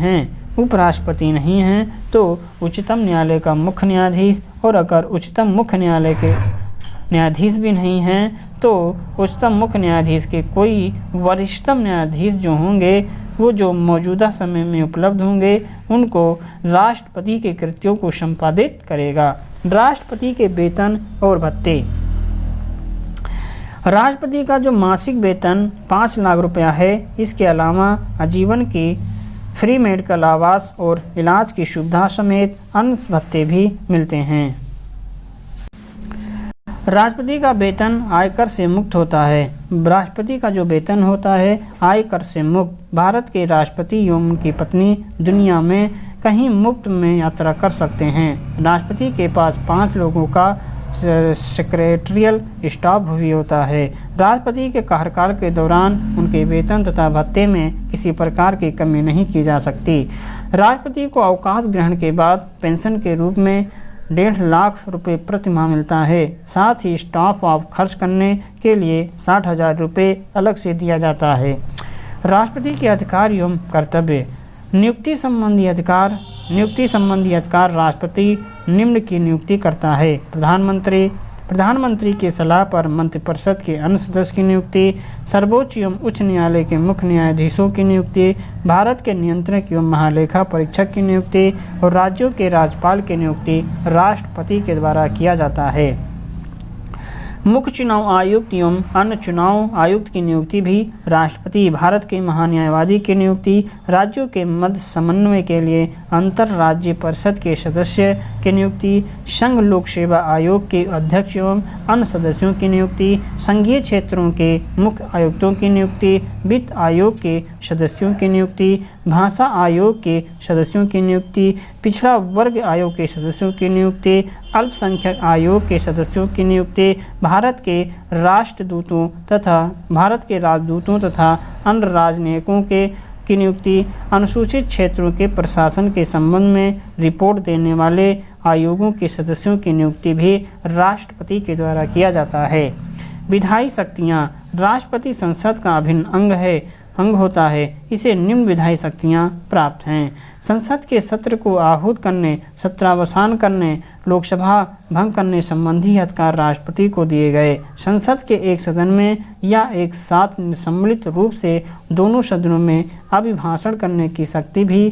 हैं तो उच्चतम न्यायालय का मुख्य न्यायाधीश, और अगर उच्चतम मुख्य न्यायालय के न्यायाधीश भी नहीं हैं तो उच्चतम मुख्य न्यायाधीश के कोई वरिष्ठतम न्यायाधीश जो होंगे वो जो मौजूदा समय में उपलब्ध होंगे उनको राष्ट्रपति के कृत्यों को संपादित करेगा। राष्ट्रपति के वेतन और भत्ते। राष्ट्रपति का जो मासिक वेतन 5 लाख रुपया है, इसके अलावा आजीवन की फ्री मेडिकल आवास और इलाज की सुविधा समेत अन्य भत्ते भी मिलते हैं। राष्ट्रपति का वेतन आयकर से मुक्त होता है। राष्ट्रपति का जो वेतन होता है आयकर से मुक्त। भारत के राष्ट्रपति एवं उनकी पत्नी दुनिया में कहीं मुफ्त में यात्रा कर सकते हैं। राष्ट्रपति के पास 5 लोगों का सेक्रेटरियल स्टाफ भी होता है। राष्ट्रपति के कार्यकाल के दौरान उनके वेतन तथा भत्ते में किसी प्रकार की कमी नहीं की जा सकती। राष्ट्रपति को अवकाश ग्रहण के बाद पेंशन के रूप में 1.5 लाख रुपये प्रति माह मिलता है। साथ ही स्टाफ ऑफ खर्च करने के लिए 60,000 रुपये अलग से दिया जाता है। राष्ट्रपति के अधिकार एवं कर्तव्य। नियुक्ति संबंधी अधिकार राष्ट्रपति निम्न की नियुक्ति करता है। प्रधानमंत्री के सलाह पर मंत्रिपरिषद के अन्य सदस्य की नियुक्ति, सर्वोच्च एवं उच्च न्यायालय के मुख्य न्यायाधीशों की नियुक्ति, भारत के नियंत्रक एवं महालेखा परीक्षक की नियुक्ति और राज्यों के राज्यपाल की नियुक्ति राष्ट्रपति के द्वारा किया जाता है। मुख्य चुनाव आयुक्त एवं अन्य चुनाव आयुक्त की नियुक्ति भी राष्ट्रपति। भारत के महान्यायवादी की नियुक्ति, राज्यों के मध्य समन्वय के लिए अंतर राज्य परिषद के सदस्य की नियुक्ति, संघ लोक सेवा आयोग के अध्यक्ष एवं अन्य सदस्यों की नियुक्ति, संघीय क्षेत्रों के मुख्य आयुक्तों की नियुक्ति, वित्त आयोग के सदस्यों की नियुक्ति, भाषा आयोग के सदस्यों की नियुक्ति, पिछड़ा वर्ग आयोग के सदस्यों की नियुक्ति, अल्पसंख्यक आयोग के सदस्यों की नियुक्ति, भारत के राष्ट्रदूतों तथा अन्य राजनयिकों की नियुक्ति, अनुसूचित क्षेत्रों के प्रशासन के संबंध में रिपोर्ट देने वाले आयोगों के सदस्यों की नियुक्ति भी राष्ट्रपति के द्वारा किया जाता है। विधायी शक्तियाँ। राष्ट्रपति संसद का अभिन्न अंग होता है। इसे निम्न विधायी शक्तियाँ प्राप्त हैं। संसद के सत्र को आहूत करने, सत्रावसान करने, लोकसभा भंग करने संबंधी अधिकार राष्ट्रपति को दिए गए। संसद के एक सदन में या एक साथ सम्मिलित रूप से दोनों सदनों में अभिभाषण करने की शक्ति भी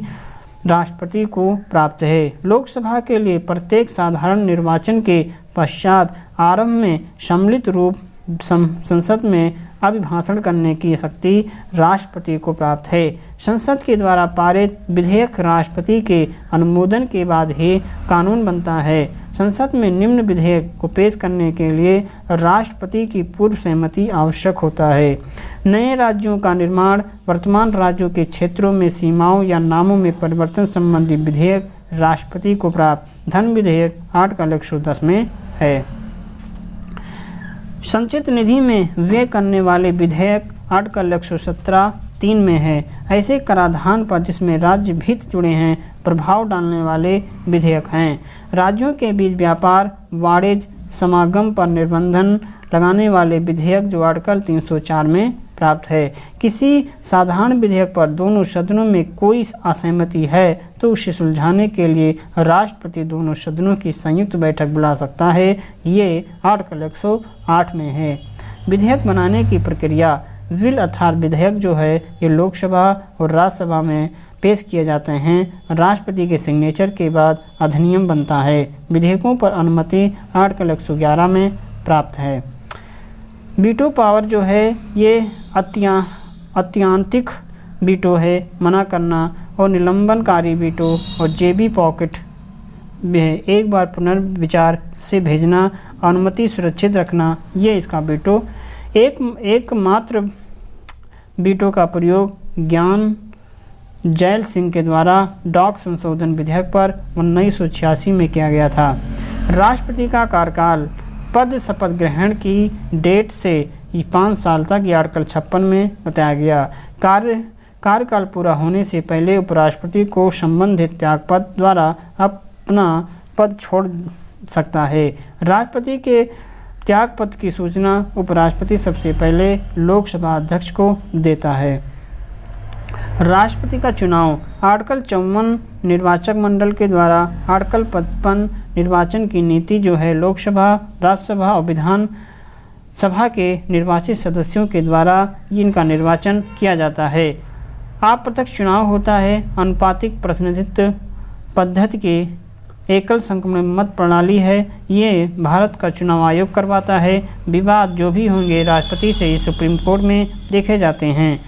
राष्ट्रपति को प्राप्त है। लोकसभा के लिए प्रत्येक साधारण निर्वाचन के पश्चात आरंभ में सम्मिलित रूप संसद में अभिभाषण करने की शक्ति राष्ट्रपति को प्राप्त है। संसद के द्वारा पारित विधेयक राष्ट्रपति के अनुमोदन के बाद ही कानून बनता है। संसद में निम्न विधेयक को पेश करने के लिए राष्ट्रपति की पूर्व सहमति आवश्यक होता है। नए राज्यों का निर्माण। वर्तमान राज्यों के क्षेत्रों में सीमाओं या नामों में परिवर्तन संबंधी विधेयक राष्ट्रपति को प्राप्त। धन विधेयक आर्टिकल 110 में है। संचित निधि में व्यय करने वाले विधेयक आर्टिकल 117(3) में है। ऐसे कराधान पर जिसमें राज्य भीत जुड़े हैं प्रभाव डालने वाले विधेयक हैं। राज्यों के बीच व्यापार वाणिज्य समागम पर निर्बंधन लगाने वाले विधेयक जो आर्टिकल 304 में प्राप्त है। किसी साधारण विधेयक पर दोनों सदनों में कोई असहमति है तो उसे सुलझाने के लिए राष्ट्रपति दोनों सदनों की संयुक्त बैठक बुला सकता है। ये आर्टिकल 108 में है। विधेयक बनाने की प्रक्रिया। बिल अर्थात विधेयक जो है ये लोकसभा और राज्यसभा में पेश किए जाते हैं। राष्ट्रपति के सिग्नेचर के बाद अधिनियम बनता है। विधेयकों पर अनुमति आर्टिकल 111 में प्राप्त है। वीटो पावर जो है ये अत्यांतिक वीटो है, मना करना, और निलंबनकारी वीटो और जेबी पॉकेट एक बार पुनर्विचार से भेजना, अनुमति सुरक्षित रखना, ये इसका वीटो। एकमात्र वीटो का प्रयोग ज्ञान जैल सिंह के द्वारा डॉक संशोधन विधेयक पर 1986 में किया गया था। राष्ट्रपति का कार्यकाल। पद शपथ ग्रहण की डेट से 5 साल तक ये आर्टिकल 56 में बताया गया। कार्यकाल पूरा होने से पहले उपराष्ट्रपति को संबंधित त्यागपत्र द्वारा अपना पद छोड़ सकता है। राष्ट्रपति के त्यागपत्र की सूचना उपराष्ट्रपति सबसे पहले लोकसभा अध्यक्ष को देता है। राष्ट्रपति का चुनाव आर्टिकल 54 निर्वाचक मंडल के द्वारा आर्टिकल 55 निर्वाचन की नीति जो है लोकसभा, राज्यसभा और विधान सभा के निर्वाचित सदस्यों के द्वारा इनका निर्वाचन किया जाता है। अप्रत्यक्ष चुनाव होता है। अनुपातिक प्रतिनिधित्व पद्धति के एकल संक्रमण मत प्रणाली है। ये भारत का चुनाव आयोग करवाता है। विवाद जो भी होंगे राष्ट्रपति से सुप्रीम कोर्ट में देखे जाते हैं।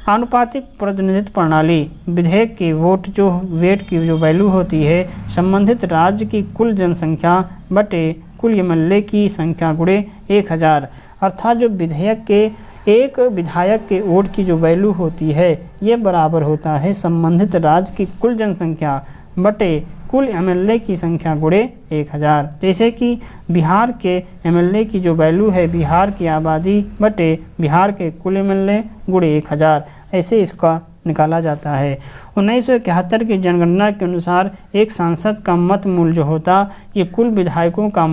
आनुपातिक प्रतिनिधित्व प्रणाली विधेयक के वेट की जो वैल्यू होती है संबंधित राज्य की कुल जनसंख्या बटे कुल एमएलए की संख्या गुणे 1000, अर्थात जो विधेयक के एक विधायक के वोट की जो वैल्यू होती है ये बराबर होता है संबंधित राज्य की कुल जनसंख्या बटे कुल एमएलए की संख्या गुणे 1000। जैसे कि बिहार के एमएलए की जो वैल्यू है बिहार की आबादी बटे बिहार के कुल एमएलए गुणे 1000, ऐसे इसका निकाला जाता है। 1971 की जनगणना के अनुसार एक सांसद का मत मूल जो होता ये कुल विधायकों का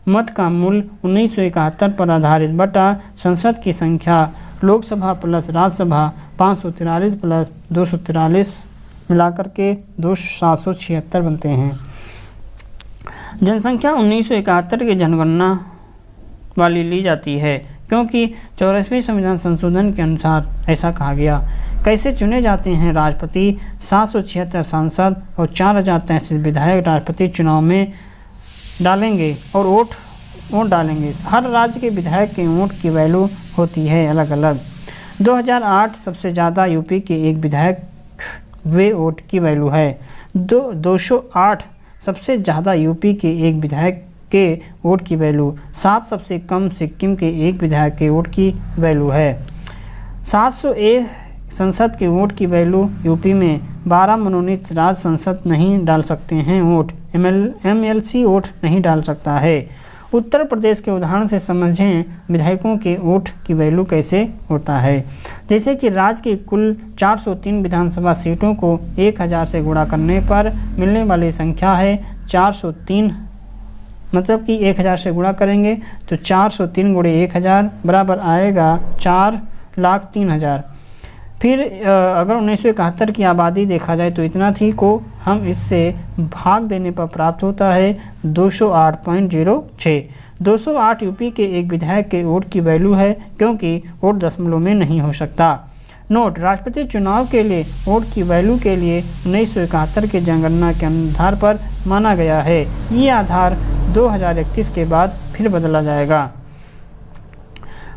मत का मूल 1971 पर आधारित बटा संसद की संख्या लोकसभा प्लस राज्यसभा 543 प्लस 243 मिलाकर के 776 बनते हैं। जनसंख्या 1971 की जनगणना वाली ली जाती है क्योंकि 84वें संविधान संशोधन के अनुसार ऐसा कहा गया। कैसे चुने जाते हैं राष्ट्रपति? 776 सांसद और 4033 विधायक राष्ट्रपति चुनाव में डालेंगे और वोट डालेंगे। हर राज्य के विधायक के वोट की वैल्यू होती है अलग अलग। 2008 सबसे ज़्यादा यूपी के एक विधायक वे वोट की वैल्यू है। 208 सबसे ज़्यादा यूपी के एक विधायक के वोट की वैल्यू। 7 सबसे कम सिक्किम के एक विधायक के वोट की वैल्यू है। 701 संसद के वोट की वैल्यू यूपी में 12 मनोनीत राज्य संसद नहीं डाल सकते हैं वोट, एमएलसी वोट नहीं डाल सकता है। उत्तर प्रदेश के उदाहरण से समझें विधायकों के वोट की वैल्यू कैसे होता है। जैसे कि राज्य की कुल 403 विधानसभा सीटों को 1000 से गुणा करने पर मिलने वाली संख्या है 403, मतलब कि 1000 से गुणा करेंगे तो 403 गुणे 1000 बराबर आएगा 4,03,000। फिर अगर 1971 की आबादी देखा जाए तो इतना थी को हम इससे भाग देने पर प्राप्त होता है 208.06। 208 यूपी के एक विधायक के वोट की वैल्यू है क्योंकि वोट दशमलव में नहीं हो सकता। नोट: राष्ट्रपति चुनाव के लिए वोट की वैल्यू के लिए 1971 की जनगणना के आधार पर माना गया है। ये आधार 2031 के बाद फिर बदला जाएगा।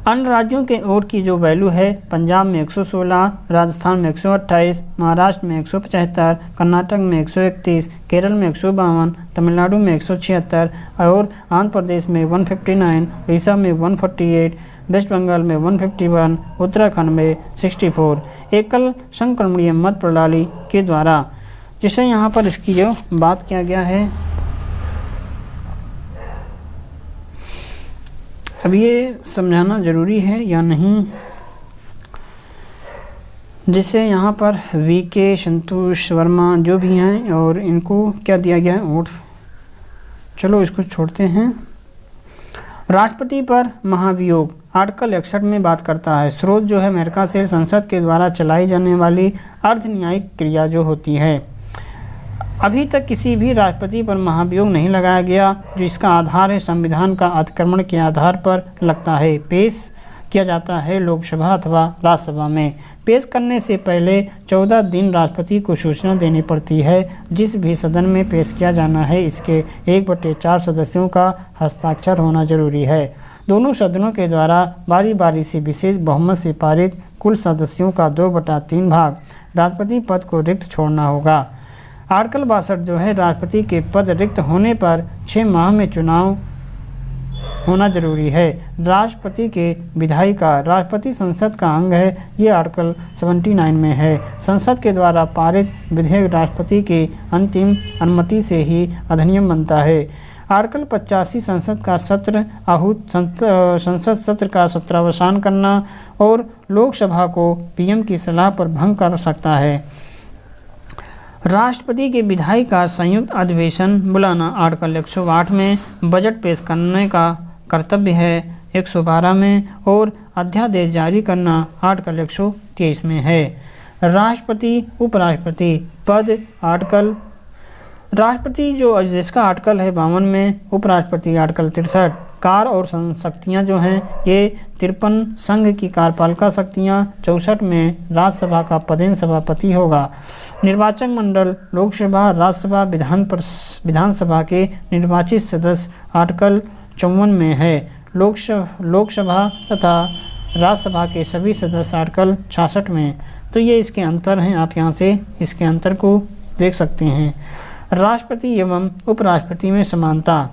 अन्य राज्यों के वोट की जो वैल्यू है पंजाब में 116, राजस्थान में 128, महाराष्ट्र में 175, कर्नाटक में 131, केरल में 152, तमिलनाडु में 176 और आंध्र प्रदेश में 159, उड़ीसा में 148, वेस्ट बंगाल में 151, उत्तराखंड में 64। एकल संक्रमणीय मत प्रणाली के द्वारा, जिसे यहाँ पर इसकी जो बात किया गया है, अब ये समझाना ज़रूरी है या नहीं, जिसे यहाँ पर वीके, संतोष वर्मा जो भी हैं और इनको क्या दिया गया है वोट। चलो इसको छोड़ते हैं। राष्ट्रपति पर महाभियोग आर्टिकल 61 में बात करता है। स्रोत जो है अमेरिका से संसद के द्वारा चलाई जाने वाली अर्ध न्यायिक क्रिया जो होती है। अभी तक किसी भी राष्ट्रपति पर महाभियोग नहीं लगाया गया, जो इसका आधार है संविधान का अतिक्रमण के आधार पर लगता है। पेश किया जाता है लोकसभा अथवा राज्यसभा में। पेश करने से पहले 14 दिन राष्ट्रपति को सूचना देनी पड़ती है। जिस भी सदन में पेश किया जाना है इसके 1/4 सदस्यों का हस्ताक्षर होना जरूरी है। दोनों सदनों के द्वारा बारी बारी से विशेष बहुमत से पारित कुल सदस्यों का 2/3 भाग राष्ट्रपति पद को रिक्त छोड़ना होगा। आर्टिकल 62 जो है राष्ट्रपति के पद रिक्त होने पर 6 माह में चुनाव होना जरूरी है। राष्ट्रपति के विधायी का राष्ट्रपति संसद का अंग है, ये आर्टिकल 79 में है। संसद के द्वारा पारित विधेयक राष्ट्रपति की अंतिम अनुमति से ही अधिनियम बनता है। आर्टिकल 85 संसद का सत्र संसद सत्र का सत्रावसान करना और लोकसभा को पीएम की सलाह पर भंग कर सकता है। राष्ट्रपति के विधायी का संयुक्त अधिवेशन बुलाना आर्टिकल 108 में, बजट पेश करने का कर्तव्य है 112 में, और अध्यादेश जारी करना आर्टिकल 123 में है। राष्ट्रपति उपराष्ट्रपति पद आर्टिकल, राष्ट्रपति जो जिसका आर्टिकल है 52 में, उपराष्ट्रपति आर्टिकल 63। कार्य और शक्तियाँ जो हैं ये 53 संघ की कार्यपालिका शक्तियाँ, 64 में राज्यसभा का पदेन सभापति होगा। निर्वाचक मंडल लोकसभा, राज्यसभा, विधानसभा के निर्वाचित सदस्य आर्टिकल 54 में है। लोकसभा तथा राज्यसभा के सभी सदस्य आर्टिकल 66 में। तो ये इसके अंतर हैं, आप यहाँ से इसके अंतर को देख सकते हैं। राष्ट्रपति एवं उपराष्ट्रपति में समानता,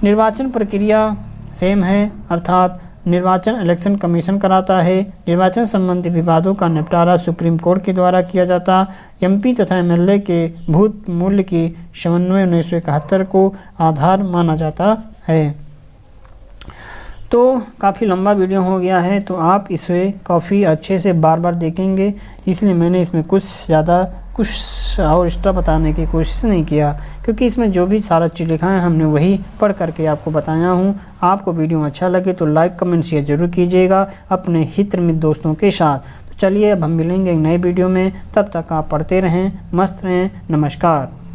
निर्वाचन प्रक्रिया सेम है, अर्थात निर्वाचन इलेक्शन कमीशन कराता है। निर्वाचन संबंधी विवादों का निपटारा सुप्रीम कोर्ट के द्वारा किया जाता। एमपी तथा एमएलए के भूत मूल्य की समन्वय 1971 को आधार माना जाता है। तो काफ़ी लंबा वीडियो हो गया है, तो आप इसे काफ़ी अच्छे से बार बार देखेंगे, इसलिए मैंने इसमें कुछ और एक्स्ट्रा बताने की कोशिश नहीं किया, क्योंकि इसमें जो भी सारा चीज़ लिखा है हमने वही पढ़ करके आपको बताया हूँ। आपको वीडियो अच्छा लगे तो लाइक कमेंट शेयर जरूर कीजिएगा अपने हित मित्र दोस्तों के साथ। तो चलिए अब हम मिलेंगे एक नए वीडियो में, तब तक आप पढ़ते रहें, मस्त रहें। नमस्कार।